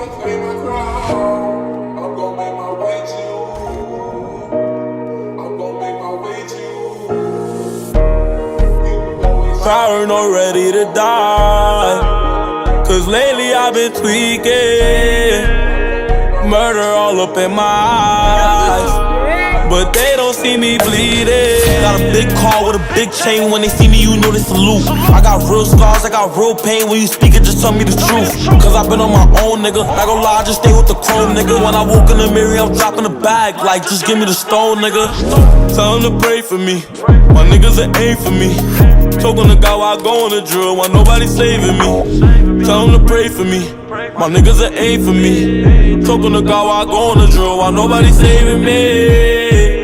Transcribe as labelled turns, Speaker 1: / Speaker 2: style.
Speaker 1: claim my crown. I'm gon' make my way to you. I'm gon' make my way to you.
Speaker 2: Power not ready to die. Cause lately I've been tweaking. Murder all up in my eyes, but they don't see me bleeding.
Speaker 3: Got a big car with a big chain. When they see me, you know they salute. I got real scars, I got real pain. When you speak it, just tell me the truth. Cause I've been on my own, nigga. Not gon' lie, I just stay with the chrome, nigga. When I walk in the mirror, I'm dropping the bag. Like, just give me the stone, nigga.
Speaker 2: Tell them to pray for me. My niggas that aim for me. Talking to God while I go on the drill, while nobody saving me. Tell them to pray for me. My niggas that aim for me. Talking to God while I go on the drill, while nobody saving me.